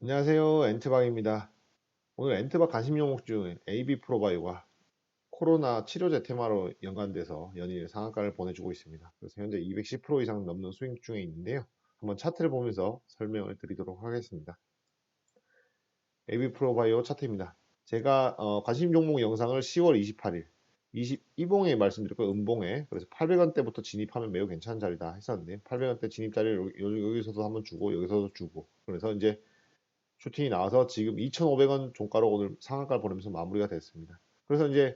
안녕하세요. 엔트박입니다. 오늘 엔트박 관심 종목 중 AB 프로바이오가 코로나 치료제 테마로 연관돼서 연일 상한가를 보내주고 있습니다. 그래서 현재 210% 이상 넘는 스윙 중에 있는데요. 한번 차트를 보면서 설명을 드리도록 하겠습니다. AB 프로바이오 차트입니다. 제가 관심 종목 영상을 10월 28일 이봉에 말씀드렸고 음봉에 그래서 800원대부터 진입하면 매우 괜찮은 자리다 했었는데 800원대 진입 자리를 여기서도 한번 주고 여기서도 주고 그래서 이제 슈팅이 나와서 지금 2,500원 종가로 오늘 상한가를 보내면서 마무리가 됐습니다. 그래서 이제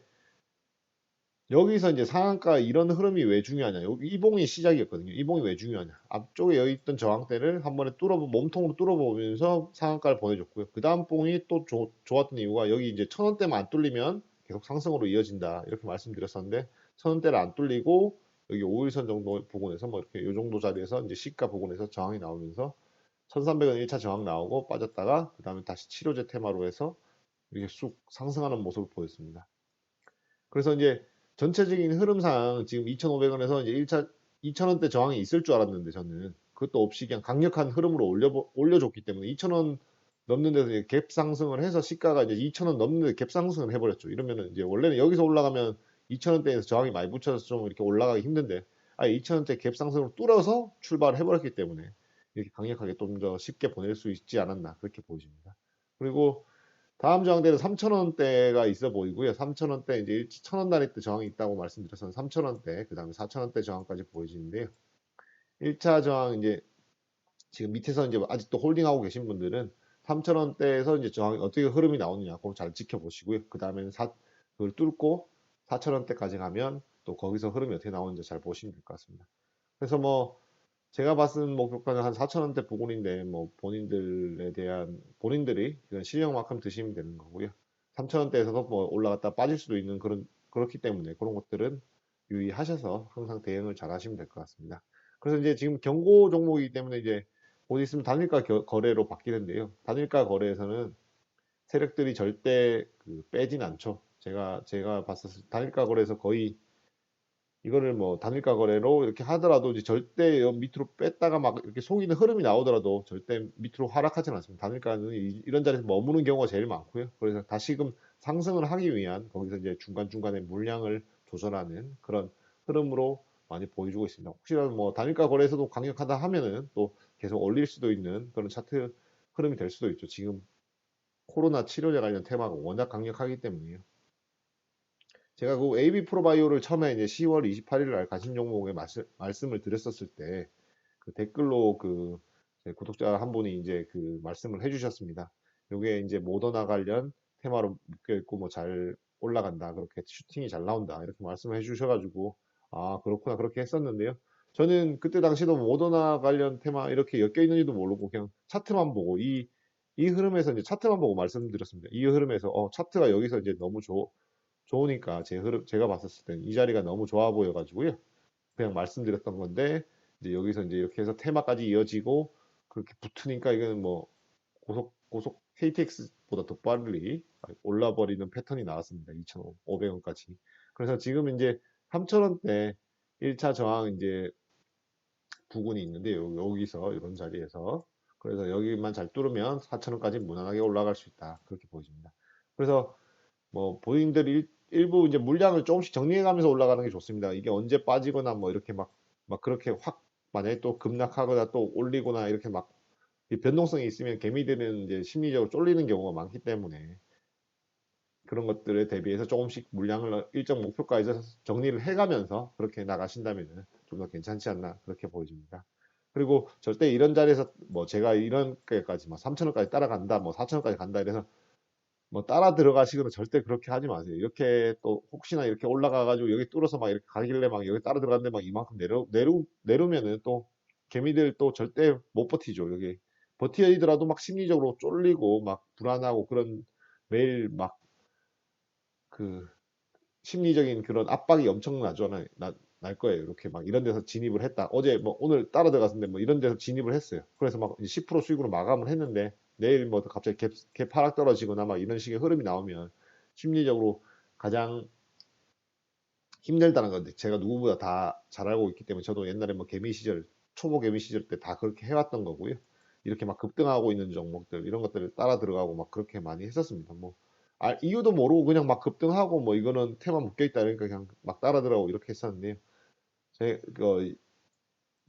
여기서 이제 상한가 이런 흐름이 왜 중요하냐. 여기 이봉이 시작이었거든요. 이봉이 왜 중요하냐. 앞쪽에 여기 있던 저항대를 한 번에 몸통으로 뚫어보면서 상한가를 보내줬고요. 그 다음 봉이 또 좋았던 이유가 여기 이제 1,000원대만 안 뚫리면 계속 상승으로 이어진다. 이렇게 말씀드렸었는데 1,000원대를 안 뚫리고 여기 5일선 정도 부근에서 뭐 이렇게 요 정도 자리에서 이제 시가 부근에서 저항이 나오면서 1300원 1차 저항 나오고 빠졌다가 그 다음에 다시 치료제 테마로 해서 이렇게 쑥 상승하는 모습을 보였습니다. 그래서 이제 전체적인 흐름상 지금 2,500원에서 이제 1차 2,000원대 저항이 있을 줄 알았는데 저는 그것도 없이 그냥 강력한 흐름으로 올려줬기 때문에 2,000원 넘는 데서 이제 갭 상승을 해서 시가가 이제 2,000원 넘는 데 갭 상승을 해버렸죠. 이러면은 이제 원래는 여기서 올라가면 2,000원대에서 저항이 많이 붙여서 좀 이렇게 올라가기 힘든데 2,000원대 갭 상승을 뚫어서 출발을 해버렸기 때문에 이렇게 강력하게 좀 더 쉽게 보낼 수 있지 않았나 그렇게 보여집니다. 그리고 다음 저항대는 3,000원대가 있어 보이고요. 3,000원대 이제 1,000원 단위 때 저항이 있다고 말씀드렸었는데 3,000원대 그 다음에 4,000원대 저항까지 보여지는데요. 1차 저항 이제 지금 밑에서 이제 아직도 홀딩하고 계신 분들은 3,000원대에서 이제 저항이 어떻게 흐름이 나오느냐 그거 잘 지켜보시고요. 그 다음에는 그걸 뚫고 4,000원대까지 가면 또 거기서 흐름이 어떻게 나오는지 잘 보시면 될 것 같습니다. 그래서 뭐 제가 봤은 목표가는 한 4,000원대 부근인데 뭐 본인들이 이건 실력만큼 드시면 되는 거고요. 3,000원대에서도 뭐 올라갔다 빠질 수도 있는 그렇기 때문에 그런 것들은 유의하셔서 항상 대응을 잘 하시면 될 것 같습니다. 그래서 이제 지금 경고 종목이기 때문에 이제 곧 있으면 단일가 거래로 바뀌는데요. 단일가 거래에서는 세력들이 절대 빼진 않죠. 제가 봤었을 때 단일가 거래에서 거의 이거를 뭐 단일가 거래로 이렇게 하더라도 이제 절대 밑으로 뺐다가 막 이렇게 속이는 흐름이 나오더라도 절대 밑으로 하락하지는 않습니다. 단일가는 이런 자리에서 머무는 경우가 제일 많고요. 그래서 다시금 상승을 하기 위한 거기서 이제 중간중간에 물량을 조절하는 그런 흐름으로 많이 보여주고 있습니다. 혹시라도 뭐 단일가 거래에서도 강력하다 하면은 또 계속 올릴 수도 있는 그런 차트 흐름이 될 수도 있죠. 지금 코로나 치료제 관련 테마가 워낙 강력하기 때문에요. 제가 그 AB 프로바이오를 처음에 이제 10월 28일 날 가신 종목에 말씀을 드렸었을 때 그 댓글로 제 구독자 한 분이 이제 그 말씀을 해주셨습니다. 요게 이제 모더나 관련 테마로 묶여 있고 뭐 잘 올라간다. 그렇게 슈팅이 잘 나온다. 이렇게 말씀을 해주셔가지고 아 그렇구나 그렇게 했었는데요. 저는 그때 당시도 모더나 관련 테마 이렇게 엮여 있는지도 모르고 그냥 차트만 보고 이 흐름에서 이제 차트만 보고 말씀드렸습니다. 이 흐름에서 차트가 여기서 이제 너무 좋으니까 제가 봤었을 때는 이 자리가 너무 좋아 보여가지고요. 그냥 말씀드렸던 건데 이제 여기서 이제 이렇게 해서 테마까지 이어지고 그렇게 붙으니까 이거는 뭐 고속 KTX보다 더 빨리 올라버리는 패턴이 나왔습니다. 2,500원까지. 그래서 지금 이제 3,000원대 1차 저항 이제 부근이 있는데 여기서 이런 자리에서 그래서 여기만 잘 뚫으면 4,000원까지 무난하게 올라갈 수 있다. 그렇게 보여집니다. 그래서 뭐 본인들이 일부 이제 물량을 조금씩 정리해가면서 올라가는 게 좋습니다. 이게 언제 빠지거나 뭐 이렇게 막 그렇게 확 만약에 또 급락하거나 또 올리거나 이렇게 막 변동성이 있으면 개미들은 이제 심리적으로 쫄리는 경우가 많기 때문에 그런 것들에 대비해서 조금씩 물량을 일정 목표가에서 정리를 해가면서 그렇게 나가신다면 좀 더 괜찮지 않나 그렇게 보여집니다. 그리고 절대 이런 자리에서 뭐 제가 이런 게까지 막 3,000원까지 따라간다, 뭐 4,000원까지 간다 이래서 뭐 따라 들어가시거나 절대 그렇게 하지 마세요. 이렇게 또 혹시나 이렇게 올라가가지고 여기 뚫어서 막 이렇게 가길래 막 여기 따라 들어갔는데 막 이만큼 내려면은 또 개미들 또 절대 못 버티죠. 여기 버티더라도 막 심리적으로 쫄리고 막 불안하고 그런 매일 막 그 심리적인 그런 압박이 엄청나죠. 날 거예요. 이렇게 막 이런 데서 진입을 했다. 어제 뭐 오늘 따라 들어갔는데 뭐 이런 데서 진입을 했어요. 그래서 막 10% 수익으로 마감을 했는데 내일 뭐 갑자기 갭 하락 떨어지거나 막 이런 식의 흐름이 나오면 심리적으로 가장 힘들다는 건데 제가 누구보다 다 잘 알고 있기 때문에 저도 옛날에 뭐 개미 시절 초보 개미 시절 때 다 그렇게 해왔던 거고요. 이렇게 막 급등하고 있는 종목들 이런 것들을 따라 들어가고 막 그렇게 많이 했었습니다. 뭐 이유도 모르고 그냥 막 급등하고 뭐 이거는 테마 묶여 있다 그러니까 그냥 막 따라 들어가고 이렇게 했었는데요.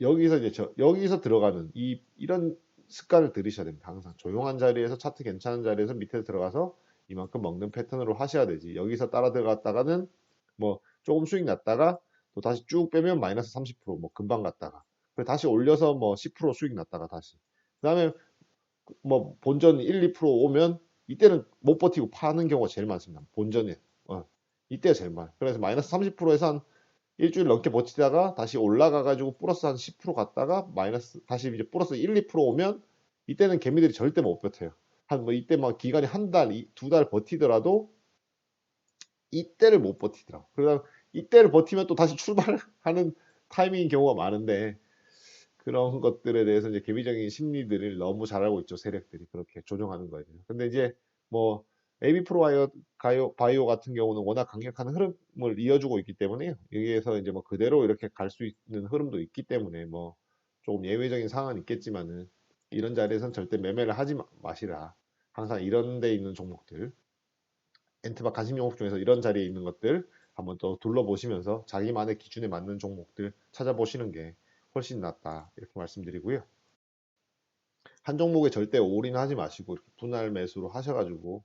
여기서 이제 여기서 들어가는 이런 습관을 들이셔야 됩니다. 항상 조용한 자리에서 차트 괜찮은 자리에서 밑에 들어가서 이만큼 먹는 패턴으로 하셔야 되지. 여기서 따라 들어갔다가는 뭐 조금 수익 났다가 또 다시 쭉 빼면 마이너스 30%뭐 금방 갔다가 그리고 다시 올려서 뭐 10% 수익 났다가 다시 그다음에 뭐 본전 1, 2% 오면 이때는 못 버티고 파는 경우가 제일 많습니다. 본전에 이때가 제일 많아요. 그래서 마이너스 30%에서 한 일주일 넘게 버티다가 다시 올라가가지고 플러스 한 10% 갔다가 마이너스 다시 이제 플러스 1, 2% 오면 이때는 개미들이 절대 못 버텨요. 한 뭐 이때 막 기간이 한 달, 두 달 버티더라도 이때를 못 버티더라고. 그러다 이때를 버티면 또 다시 출발하는 타이밍인 경우가 많은데 그런 것들에 대해서 이제 개미적인 심리들을 너무 잘 알고 있죠. 세력들이 그렇게 조종하는 거예요. 근데 이제 뭐 AB 프로바이오 바이오 같은 경우는 워낙 강력한 흐름을 이어주고 있기 때문에 여기에서 이제 뭐 그대로 이렇게 갈 수 있는 흐름도 있기 때문에 뭐 조금 예외적인 상황은 있겠지만은 이런 자리에서는 절대 매매를 하지 마시라. 항상 이런 데 있는 종목들 엔트바 가심 종목 중에서 이런 자리에 있는 것들 한번 또 둘러보시면서 자기만의 기준에 맞는 종목들 찾아보시는 게 훨씬 낫다 이렇게 말씀드리고요. 한 종목에 절대 올인하지 마시고 이렇게 분할 매수로 하셔가지고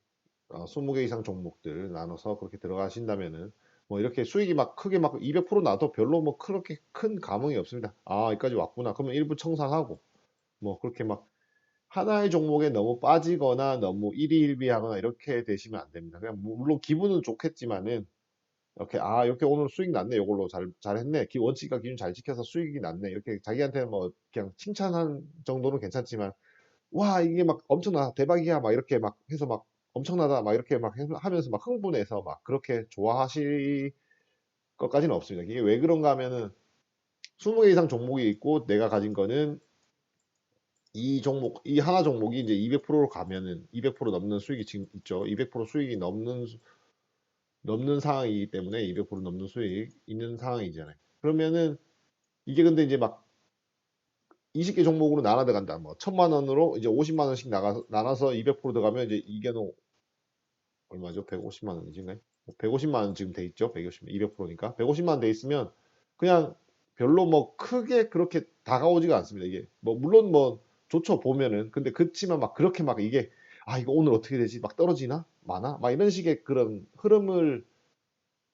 20개 이상 종목들 나눠서 그렇게 들어가신다면은 뭐 이렇게 수익이 막 크게 막 200% 나도 별로 뭐 그렇게 큰 감흥이 없습니다. 여기까지 왔구나. 그러면 일부 청산하고 뭐 그렇게 막 하나의 종목에 너무 빠지거나 너무 일희일비하거나 이렇게 되시면 안 됩니다. 그냥 물론 기분은 좋겠지만은 이렇게 오늘 수익 났네. 이걸로 잘했네. 원칙과 기준 잘 지켜서 수익이 났네. 이렇게 자기한테 뭐 그냥 칭찬한 정도는 괜찮지만 와 이게 막 엄청나 대박이야 막 이렇게 막 해서 막 엄청나다 막 이렇게 막 하면서 막 흥분해서 막 그렇게 좋아하실 것까지는 없습니다. 이게 왜 그런가 하면은 20개 이상 종목이 있고 내가 가진 거는 이 하나 종목이 이제 200%로 가면은 200% 넘는 수익이 지금 있죠. 200% 수익이 넘는 상황이기 때문에 200% 넘는 수익 있는 상황이잖아요. 그러면은 이게 근데 이제 막 20개 종목으로 나눠 들어간다. 뭐 1000만 원으로 이제 50만 원씩 나눠서 200% 들어가면 이제 이게 얼마죠? 150만 원이신가요? 150만 원 지금 돼 있죠? 150, 200%니까. 150만 원 돼 있으면 그냥 별로 뭐 크게 그렇게 다가오지가 않습니다. 이게 뭐 물론 뭐 좋죠 보면은 근데 그렇지만 막 그렇게 막 이게 이거 오늘 어떻게 되지? 막 떨어지나? 많아? 막 이런 식의 그런 흐름을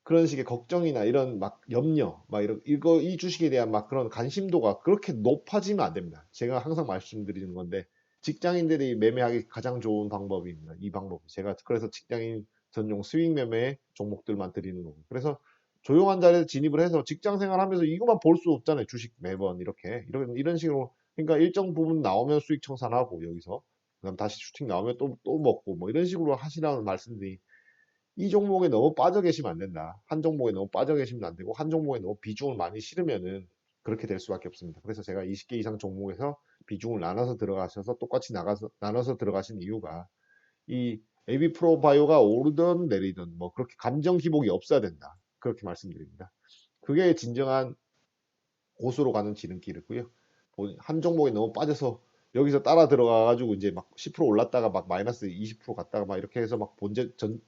그런 식의 걱정이나 이런 막 염려, 막 이 주식에 대한 막 그런 관심도가 그렇게 높아지면 안 됩니다. 제가 항상 말씀드리는 건데, 직장인들이 매매하기 가장 좋은 방법입니다. 이 방법. 제가 그래서 직장인 전용 스윙 매매 종목들만 드리는 거고. 그래서 조용한 자리에 진입을 해서 직장 생활 하면서 이것만 볼 수 없잖아요. 주식 매번 이런 식으로. 그러니까 일정 부분 나오면 수익 청산하고 여기서. 그다음 다시 슈팅 나오면 또 먹고 뭐 이런 식으로 하시라는 말씀들이 이 종목에 너무 빠져 계시면 안 된다. 한 종목에 너무 빠져 계시면 안 되고 한 종목에 너무 비중을 많이 실으면은 그렇게 될 수밖에 없습니다. 그래서 제가 20개 이상 종목에서 비중을 나눠서 들어가셔서 똑같이 나눠서 들어가신 이유가 이 AB 프로바이오가 오르든 내리든 뭐 그렇게 감정 기복이 없어야 된다. 그렇게 말씀드립니다. 그게 진정한 고수로 가는 지름길이고요. 한 종목에 너무 빠져서 여기서 따라 들어가가지고 이제 막 10% 올랐다가 막 마이너스 20% 갔다가 막 이렇게 해서 막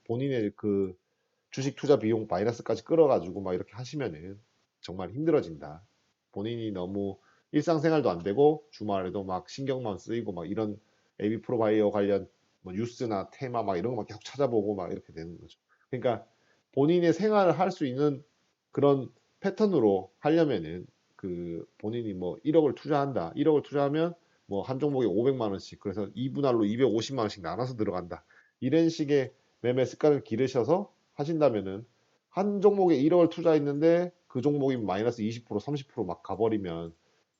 본인의 그 주식 투자 비용 마이너스까지 끌어가지고 막 이렇게 하시면은 정말 힘들어진다. 본인이 너무 일상생활도 안 되고 주말에도 막 신경만 쓰이고 막 이런 AB 프로바이어 관련 뭐 뉴스나 테마 막 이런 거 막 계속 찾아보고 막 이렇게 되는 거죠. 그러니까 본인의 생활을 할 수 있는 그런 패턴으로 하려면은 본인이 뭐 1억을 투자한다. 1억을 투자하면 뭐 한 종목에 500만 원씩 그래서 2분할로 250만 원씩 나눠서 들어간다. 이런 식의 매매 습관을 기르셔서 하신다면은 한 종목에 1억을 투자했는데 그 종목이 마이너스 20% 30%막 가버리면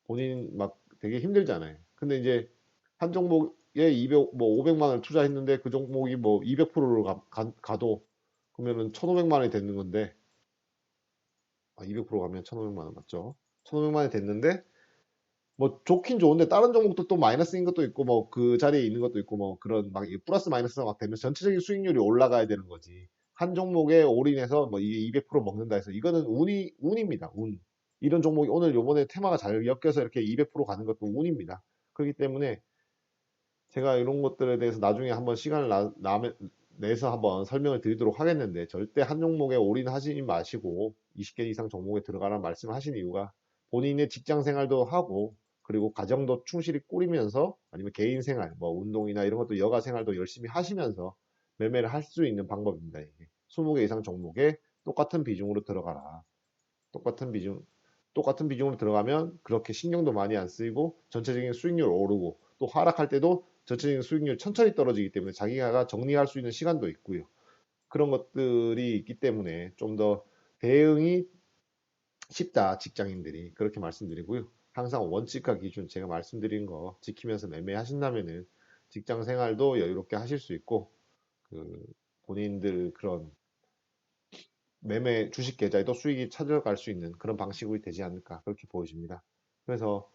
본인 막 되게 힘들잖아요. 근데 이제 한 종목에 200, 뭐 500만 원을 투자했는데 그 종목이 뭐 200%를 가도 그러면은 1,500만 원이 되는 건데 200% 가면 1,500만 원 맞죠? 1,500만 원이 됐는데 뭐 좋긴 좋은데 다른 종목도 또 마이너스인 것도 있고 뭐 그 자리에 있는 것도 있고 뭐 그런 막 플러스 마이너스가 막 되면 전체적인 수익률이 올라가야 되는 거지. 한 종목에 올인해서 뭐 이게 200% 먹는다 해서 이거는 운입니다. 운. 이런 종목이 오늘 요번에 테마가 잘 엮여서 이렇게 200% 가는 것도 운입니다. 그렇기 때문에 제가 이런 것들에 대해서 나중에 한번 시간을 내서 한번 설명을 드리도록 하겠는데, 절대 한 종목에 올인하지 마시고 20개 이상 종목에 들어가라는 말씀하신 이유가, 본인의 직장 생활도 하고 그리고 가정도 충실히 꾸리면서, 아니면 개인 생활 뭐 운동이나 이런 것도 여가 생활도 열심히 하시면서 매매를 할 수 있는 방법입니다. 이게 20개 이상 종목에 똑같은 비중으로 들어가라. 똑같은 비중, 똑같은 비중으로 들어가면 그렇게 신경도 많이 안 쓰이고 전체적인 수익률 오르고, 또 하락할 때도 전체적인 수익률 천천히 떨어지기 때문에 자기가 정리할 수 있는 시간도 있고요. 그런 것들이 있기 때문에 좀 더 대응이 쉽다, 직장인들이. 그렇게 말씀드리고요. 항상 원칙과 기준 제가 말씀드린 거 지키면서 매매하신다면은 직장 생활도 여유롭게 하실 수 있고, 그 본인들 그런 매매 주식 계좌에도 수익이 찾아갈 수 있는 그런 방식이 되지 않을까, 그렇게 보여집니다. 그래서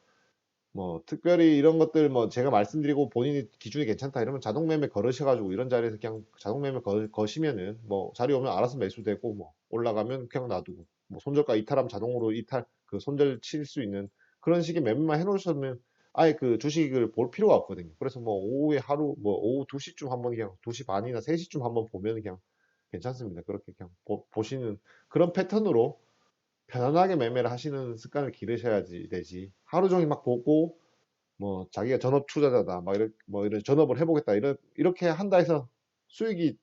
뭐 특별히 이런 것들 뭐 제가 말씀드리고 본인이 기준이 괜찮다 이러면 자동 매매 걸으셔가지고, 이런 자리에서 그냥 자동 매매 거시면은 뭐 자리 오면 알아서 매수되고, 뭐 올라가면 그냥 놔두고, 뭐 손절가 이탈하면 자동으로 이탈, 그 손절 칠 수 있는 그런 식의 매매만 해놓으셨으면 아예 그 주식을 볼 필요가 없거든요. 그래서 뭐 오후에 하루 뭐 오후 2시쯤 한번, 그냥 2시 반이나 3시쯤 한번 보면 그냥 괜찮습니다. 그렇게 그냥 보시는 그런 패턴으로 편안하게 매매를 하시는 습관을 기르셔야지 되지. 하루 종일 막 보고 뭐 자기가 전업 투자자다 막 뭐 이런 전업을 해보겠다 이렇게 한다 해서 수익이,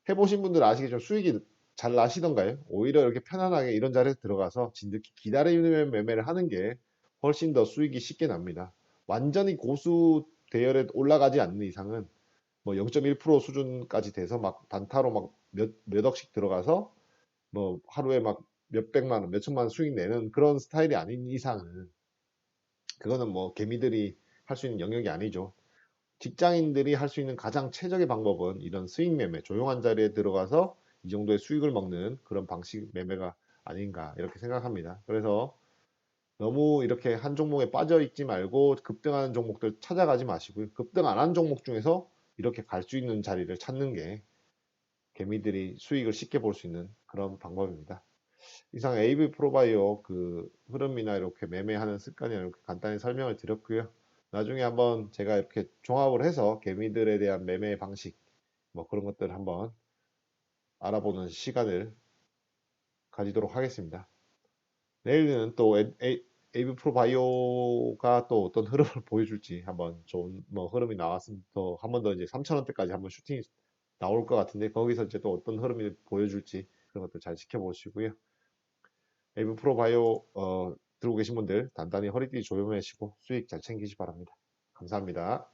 해보신 분들 아시겠지만 수익이 잘 나시던가요? 오히려 이렇게 편안하게 이런 자리에 들어가서 진득히 기다리는 매매를 하는 게 훨씬 더 수익이 쉽게 납니다. 완전히 고수 대열에 올라가지 않는 이상은 뭐 0.1% 수준까지 돼서 막 단타로 막 몇 억씩 들어가서 뭐 하루에 막 몇백만 원, 몇천만 원 수익 내는 그런 스타일이 아닌 이상은, 그거는 뭐 개미들이 할 수 있는 영역이 아니죠. 직장인들이 할 수 있는 가장 최적의 방법은 이런 스윙 매매, 조용한 자리에 들어가서 이 정도의 수익을 먹는 그런 방식 매매가 아닌가, 이렇게 생각합니다. 그래서 너무 이렇게 한 종목에 빠져 있지 말고 급등하는 종목들 찾아가지 마시고요. 급등 안 한 종목 중에서 이렇게 갈 수 있는 자리를 찾는 게 개미들이 수익을 쉽게 볼 수 있는 그런 방법입니다. 이상 AV 프로바이오 그 흐름이나 이렇게 매매하는 습관이나 이렇게 간단히 설명을 드렸고요. 나중에 한번 제가 이렇게 종합을 해서 개미들에 대한 매매 방식 뭐 그런 것들 한번 알아보는 시간을 가지도록 하겠습니다. 내일은 또 AV 프로바이오가 또 어떤 흐름을 보여줄지, 한번 좋은 뭐 흐름이 나왔으면 또 한 번 더 이제 3,000원대까지 한번 슈팅이 나올 것 같은데, 거기서 이제 또 어떤 흐름이 보여줄지 그런 것들 잘 지켜보시고요. 에이브 프로바이오 들고 계신 분들 단단히 허리띠 조여매시고 수익 잘 챙기시 바랍니다. 감사합니다.